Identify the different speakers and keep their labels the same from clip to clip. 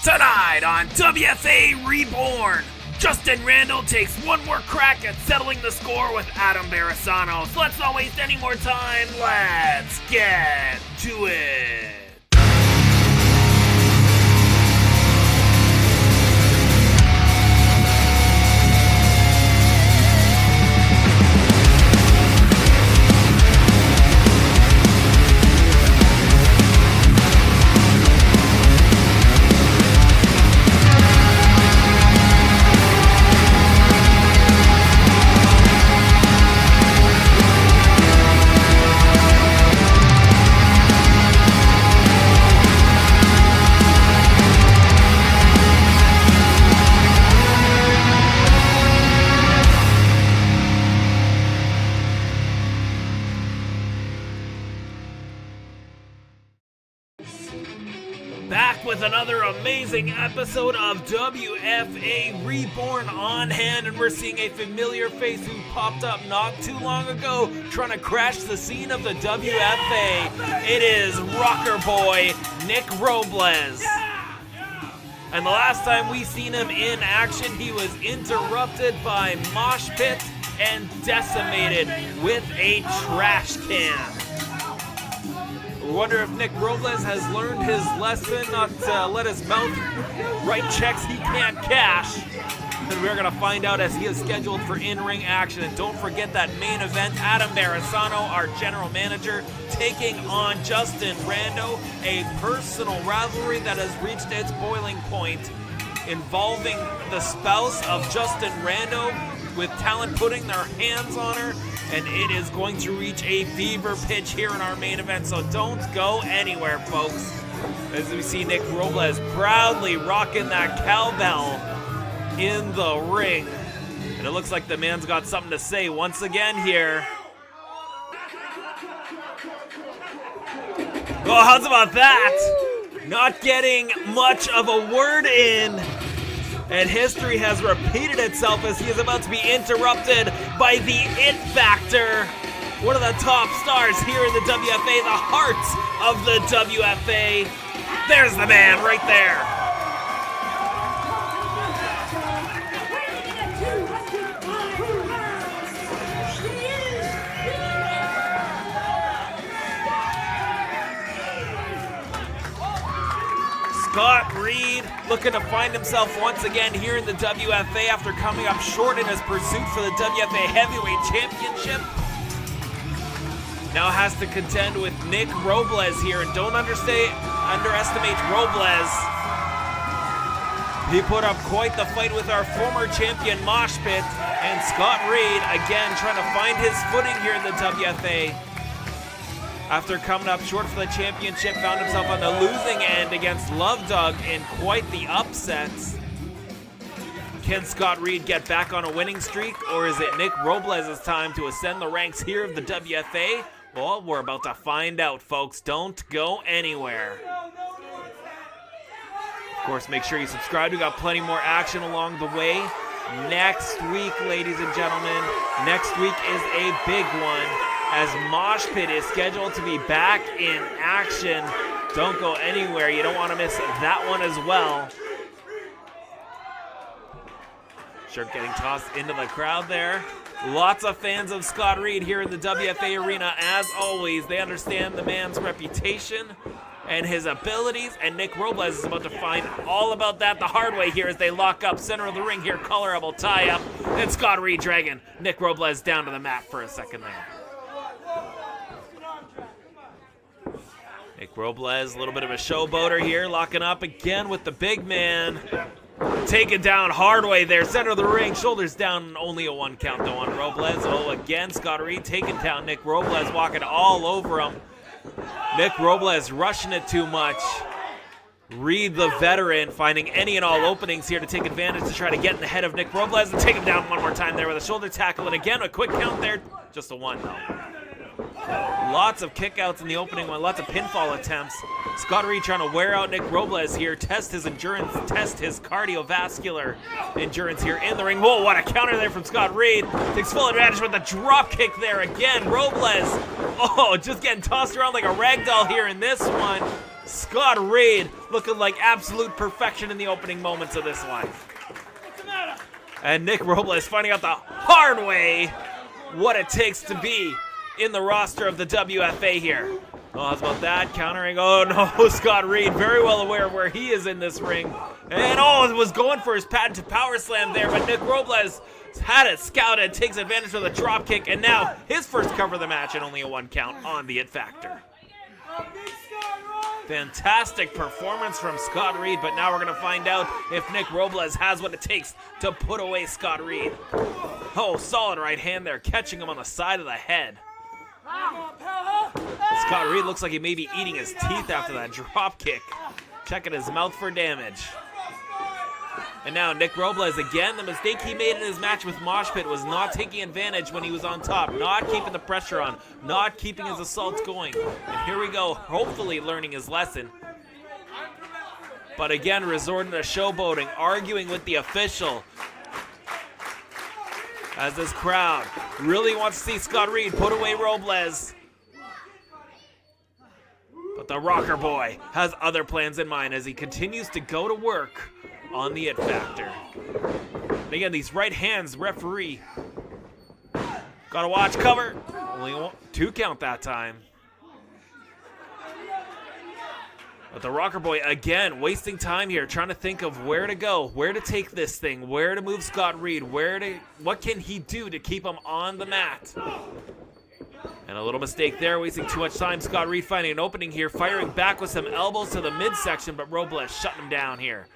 Speaker 1: Tonight on WFA Reborn, Justin Rando takes one more crack at settling the score with Adam Barisano. So let's not waste any more time. Let's get to it. Back with another amazing episode of WFA Reborn on hand, and we're seeing a familiar face who popped up not too long ago trying to crash the scene of the WFA. It is rocker boy Nick Robles. And the last time we seen him in action, he was interrupted by mosh pit and decimated with a trash can. We wonder if Nick Robles has learned his lesson not to let his mouth write checks he can't cash. And we're going to find out as he is scheduled for in-ring action. And don't forget that main event, Adam Barisano, our general manager, taking on Justin Rando, a personal rivalry that has reached its boiling point, involving the spouse of Justin Rando, with talent putting their hands on her, and it is going to reach a fever pitch here in our main event, so don't go anywhere, folks. As we see Nick Robles proudly rocking that cowbell in the ring, and it looks like the man's got something to say once again here. Oh, how's about that? Not getting much of a word in. And history has repeated itself as he is about to be interrupted by the It Factor, one of the top stars here in the WFA, the heart of the WFA. There's the man right there. Scott Reed looking to find himself once again here in the WFA after coming up short in his pursuit for the WFA Heavyweight Championship. Now has to contend with Nick Robles here, and don't underestimate Robles. He put up quite the fight with our former champion Mosh Pit, and Scott Reed again trying to find his footing here in the WFA. After coming up short for the championship, found himself on the losing end against Love Dog in quite the upset. Can Scott Reed get back on a winning streak, or is it Nick Robles' time to ascend the ranks here of the WFA? Well, we're about to find out, folks. Don't go anywhere. Of course, make sure you subscribe. We got plenty more action along the way. Next week, ladies and gentlemen, next week is a big one, as Mosh Pit is scheduled to be back in action. Don't go anywhere. You don't want to miss that one as well. Shirt getting tossed into the crowd there. Lots of fans of Scott Reed here in the WFA arena. As always, they understand the man's reputation and his abilities, and Nick Robles is about to find all about that the hard way here as they lock up center of the ring here. Collar elbow tie up, and Scott Reed dragging Nick Robles down to the mat for a second there. Nick Robles, a little bit of a showboater here, locking up again with the big man. Taken down hard way there, center of the ring, shoulders down, only a 1 count though on Robles. Oh, again, Scott Reed taking down Nick Robles, walking all over him. Nick Robles rushing it too much. Reed, the veteran, finding any and all openings here to take advantage to try to get in the head of Nick Robles and take him down one more time there with a shoulder tackle. And again, a quick count there, just a 1 though. Lots of kickouts in the opening one, lots of pinfall attempts. Scott Reed trying to wear out Nick Robles here, test his endurance, test his cardiovascular endurance here in the ring. Whoa, what a counter there from Scott Reed. Takes full advantage with the drop kick there again. Robles, oh, just getting tossed around like a rag doll here in this one. Scott Reed looking like absolute perfection in the opening moments of this one. And Nick Robles finding out the hard way what it takes to be in the roster of the WFA here. Oh, how's about that? Countering. Oh, no. Scott Reed very well aware of where he is in this ring. And, oh, was going for his patented power slam there, but Nick Robles had it scouted, takes advantage of the drop kick, and now his first cover of the match and only a 1 count on the It Factor. Fantastic performance from Scott Reed, but now we're going to find out if Nick Robles has what it takes to put away Scott Reed. Oh, solid right hand there, catching him on the side of the head. Scott Reed looks like he may be eating his teeth after that drop kick. Checking his mouth for damage. And now Nick Robles again, the mistake he made in his match with Mosh Pit was not taking advantage when he was on top, not keeping the pressure on, not keeping his assaults going. And here we go, hopefully learning his lesson. But again, resorting to showboating, arguing with the official. As this crowd really wants to see Scott Reed put away Robles. But the Rocker Boy has other plans in mind as he continues to go to work on the It Factor. And again, these right hands, referee. Gotta watch, cover. Only 2 count that time. But the Rocker Boy, again, wasting time here, trying to think of where to go, where to take this thing, where to move Scott Reed, what can he do to keep him on the mat? And a little mistake there, wasting too much time. Scott Reed finding an opening here, firing back with some elbows to the midsection, but Robles shutting him down here.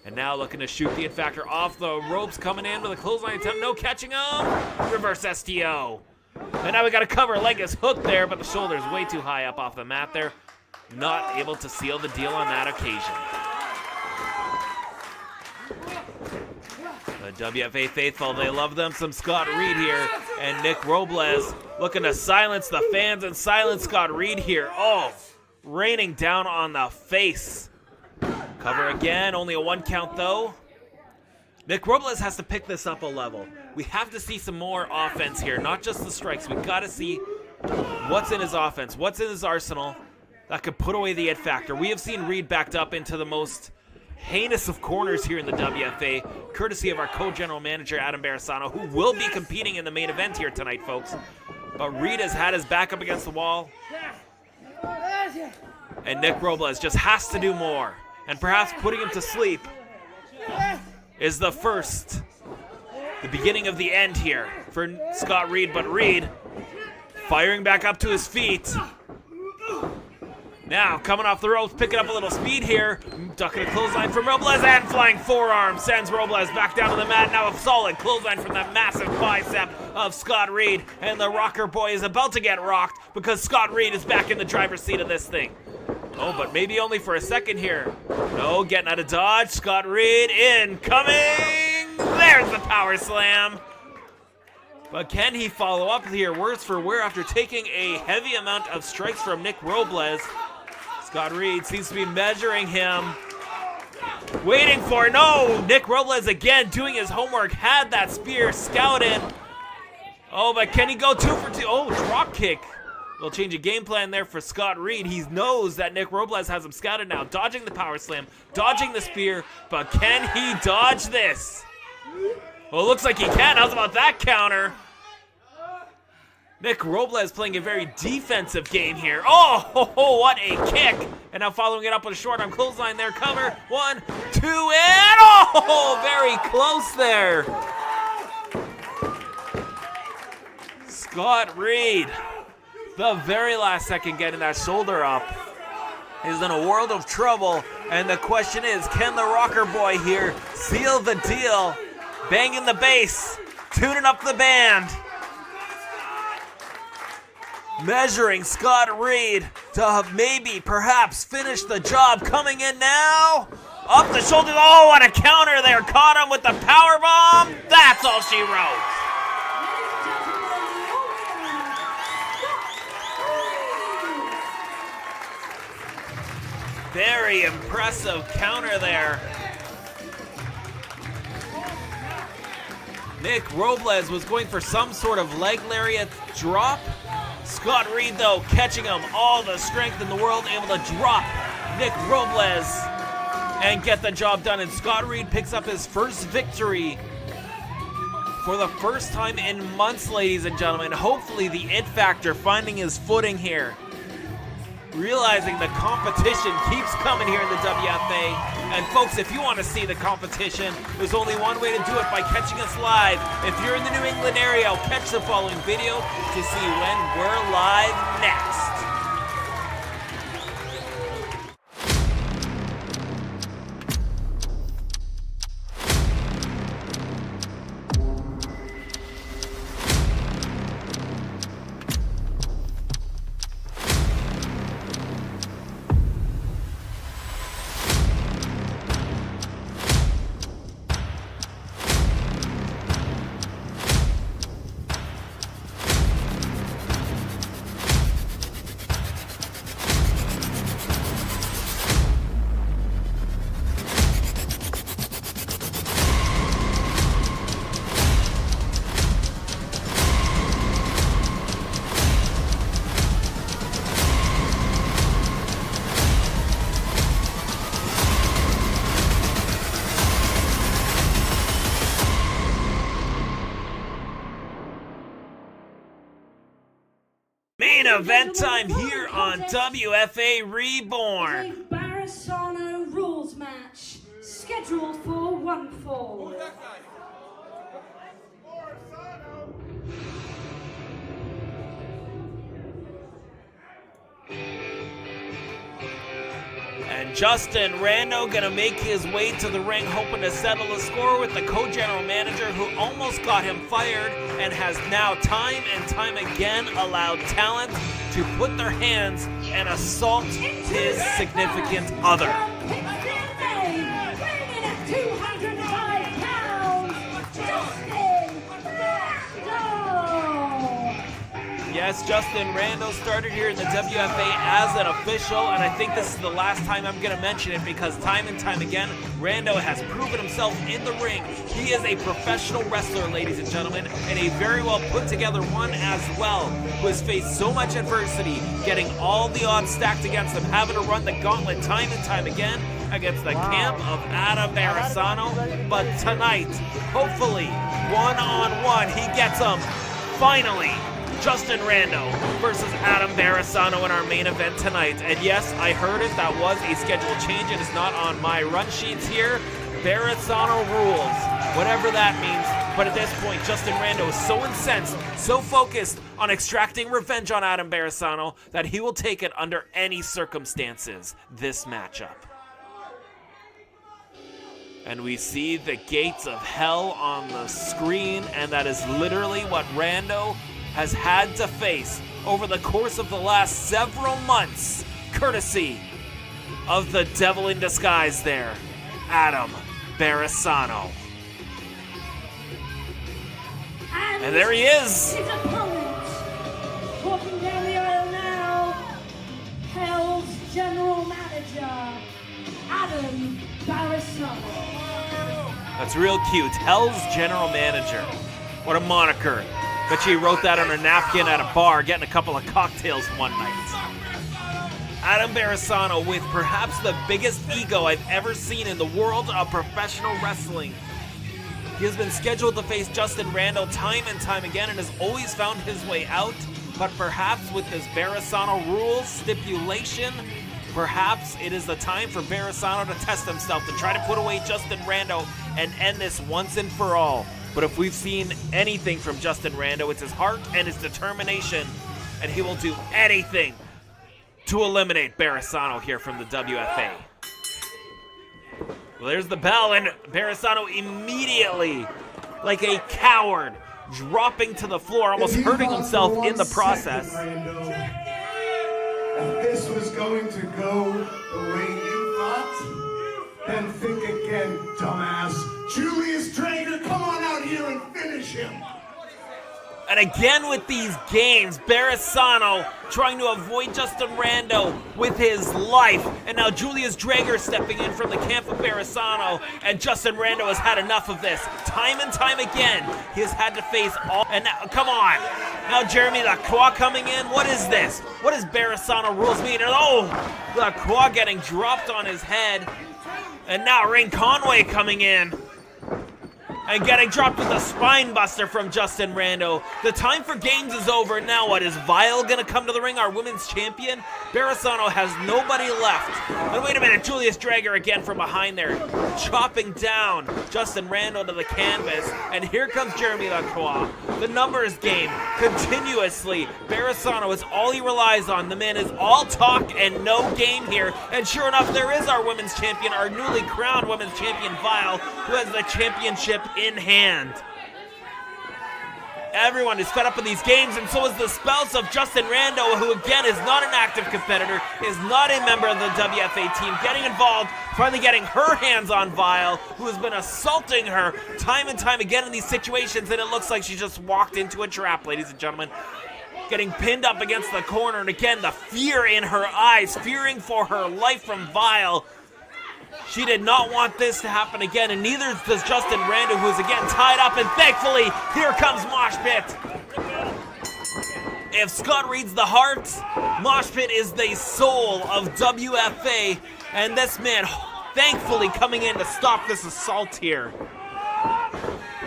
Speaker 1: And now looking to shoot the It Factor off the ropes, coming in with a clothesline attempt, no catching him. Reverse STO. And now we got to cover, leg is hooked there, but the shoulder's way too high up off the mat there. Not able to seal the deal on that occasion. The WFA faithful, they love them some Scott Reed here. And Nick Robles looking to silence the fans and silence Scott Reed here. Oh, raining down on the face. Cover again, only a 1 count though. Nick Robles has to pick this up a level. We have to see some more offense here, not just the strikes. We got to see what's in his offense, what's in his arsenal that could put away the It Factor. We have seen Reed backed up into the most heinous of corners here in the WFA, courtesy of our co-general manager, Adam Barisano, who will be competing in the main event here tonight, folks. But Reed has had his back up against the wall. And Nick Robles just has to do more. And perhaps putting him to sleep is the beginning of the end here for Scott Reed. But Reed firing back up to his feet. Now, coming off the ropes, picking up a little speed here. Ducking a clothesline from Robles and flying forearm. Sends Robles back down to the mat. Now a solid clothesline from that massive bicep of Scott Reed. And the Rocker Boy is about to get rocked because Scott Reed is back in the driver's seat of this thing. Oh, but maybe only for a second here. No, getting out of dodge. Scott Reed incoming. There's the power slam. But can he follow up here words for wear after taking a heavy amount of strikes from Nick Robles? Scott Reed seems to be measuring him. Waiting for, no! Nick Robles again doing his homework. Had that spear scouted. Oh, but can he go 2 for 2? Oh, drop kick. Little change of game plan there for Scott Reed. He knows that Nick Robles has him scouted now. Dodging the power slam, dodging the spear, but can he dodge this? Well, it looks like he can. How's about that counter? Nick Robles playing a very defensive game here. Oh, what a kick. And now following it up with a short arm clothesline there. Cover, 1, 2, and oh, very close there. Scott Reed, the very last second getting that shoulder up, is in a world of trouble. And the question is, can the Rocker Boy here seal the deal? Banging the bass, tuning up the band. Measuring Scott Reed to maybe, perhaps finish the job. Coming in now. Up the shoulders. Oh, what a counter there. Caught him with the power bomb. That's all she wrote. Very impressive counter there. Nick Robles was going for some sort of leg lariat drop. Scott Reed, though, catching him, all the strength in the world, able to drop Nick Robles and get the job done. And Scott Reed picks up his first victory for the first time in months, ladies and gentlemen. Hopefully the it factor finding his footing here. Realizing the competition keeps coming here in the WFA. And folks, if you want to see the competition, there's only one way to do it, by catching us live. If you're in the New England area, I'll catch the following video to see when we're live next. Main event time here on WFA Reborn.
Speaker 2: A Barisano rules match scheduled for one fall.
Speaker 1: And Justin Rando gonna make his way to the ring, hoping to settle the score with the co-general manager who almost got him fired and has now time and time again allowed talent to put their hands and assault his significant other. Yes, Justin Rando started here in the WFA as an official, and I think this is the last time I'm going to mention it, because time and time again, Rando has proven himself in the ring. He is a professional wrestler, ladies and gentlemen, and a very well put together one as well, who has faced so much adversity, getting all the odds stacked against him, having to run the gauntlet time and time again against the camp of Adam Barisano. But tonight, hopefully, one-on-one, he gets him, finally. Justin Rando versus Adam Barisano in our main event tonight. And yes, I heard it, that was a schedule change. It is not on my run sheets here. Barisano rules, whatever that means. But at this point, Justin Rando is so incensed, so focused on extracting revenge on Adam Barisano that he will take it under any circumstances, this matchup. And we see the gates of hell on the screen, and that is literally what Rando has had to face over the course of the last several months, courtesy of the devil in disguise there, Adam Barisano. And there he is.
Speaker 2: His opponent, walking down the aisle now, Hell's General Manager, Adam Barisano.
Speaker 1: That's real cute. Hell's General Manager. What a moniker. But she wrote that on a napkin at a bar, getting a couple of cocktails one night. Adam Barisano with perhaps the biggest ego I've ever seen in the world of professional wrestling. He has been scheduled to face Justin Rando time and time again and has always found his way out. But perhaps with this Barisano rules stipulation, perhaps it is the time for Barisano to test himself, to try to put away Justin Rando and end this once and for all. But if we've seen anything from Justin Rando, it's his heart and his determination, and he will do anything to eliminate Barisano here from the WFA. Well, there's the bell, and Barisano immediately, like a coward, dropping to the floor, almost hurting himself in the process.
Speaker 3: If this was going to go the way you thought, then think again, dumbass. Julius Trainer, come on out here and finish him.
Speaker 1: And again with these games, Barisano trying to avoid Justin Rando with his life. And now Julius Drager stepping in from the camp of Barisano. And Justin Rando has had enough of this. Time and time again, he has had to face all... And now, come on. Now Jeremy Lacroix coming in. What is this? What does Barisano rules mean? And oh, Lacroix getting dropped on his head. And now Ring Conway coming in. And getting dropped with a spine buster from Justin Rando. The time for games is over. Now what, is Vile going to come to the ring, our women's champion? Barisano has nobody left. And wait a minute, Julius Drager again from behind there. Chopping down Justin Rando to the canvas. And here comes Jeremy Lacroix. The numbers game, continuously. Barisano is all he relies on. The man is all talk and no game here. And sure enough, there is our women's champion, our newly crowned women's champion, Vile, who has the championship in hand. Everyone is fed up with these games, and so is the spouse of Justin Rando, who again is not an active competitor, is not a member of the WFA team, getting involved, finally getting her hands on Vile, who has been assaulting her time and time again in these situations, and it looks like she just walked into a trap, ladies and gentlemen. Getting pinned up against the corner, and again, the fear in her eyes, fearing for her life from Vile. She did not want this to happen again, and neither does Justin Rando, who is again tied up, and thankfully, here comes Mosh Pit. If Scott reads the heart, Mosh Pit is the soul of WFA, and this man, thankfully, coming in to stop this assault here.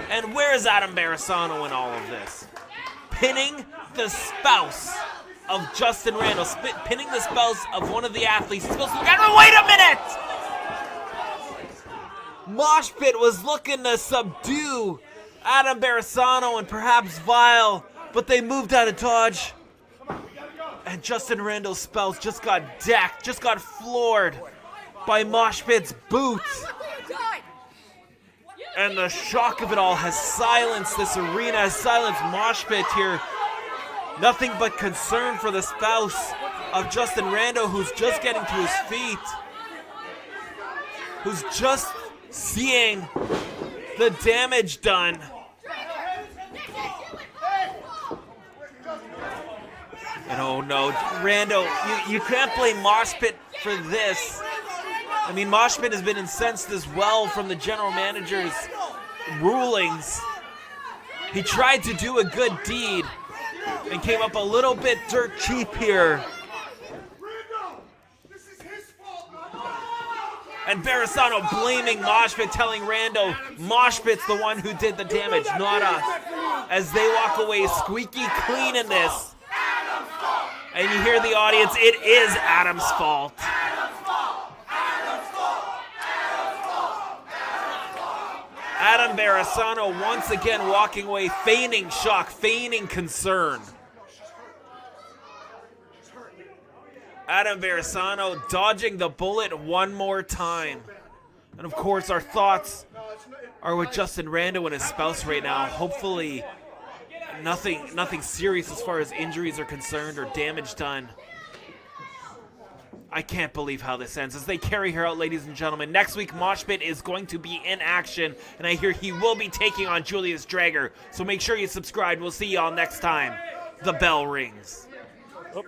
Speaker 1: And where is Adam Barisano in all of this? Pinning the spouse of Justin Rando, pinning the spouse of one of the athletes. He's supposed to look at, wait a minute! Mosh Pit was looking to subdue Adam Barisano and perhaps Vile, but they moved out of dodge. And Justin Rando's spouse just got decked, just got floored by Mosh Pit's boots. And the shock of it all has silenced this arena, has silenced Mosh Pit here. Nothing but concern for the spouse of Justin Rando, who's just getting to his feet. Who's just seeing the damage done. And oh no, Rando, you can't blame Mosh Pit for this. I mean, Mosh Pit has been incensed as well from the general manager's rulings. He tried to do a good deed and came up a little bit dirt cheap here. And Barisano blaming Mosh Pit, telling Rando Mosh Pit's the one who did the damage, not us. As they walk away squeaky clean in this. And you hear the audience, it is Adam's fault. Adam Barisano once again walking away, feigning shock, feigning concern. Adam Barisano dodging the bullet one more time. And of course, our thoughts are with Justin Rando and his spouse right now. Hopefully, nothing serious as far as injuries are concerned or damage done. I can't believe how this ends as they carry her out, ladies and gentlemen. Next week, Mosh Pit is going to be in action, and I hear he will be taking on Julius Drager. So make sure you subscribe. We'll see y'all next time. The bell rings. Oops.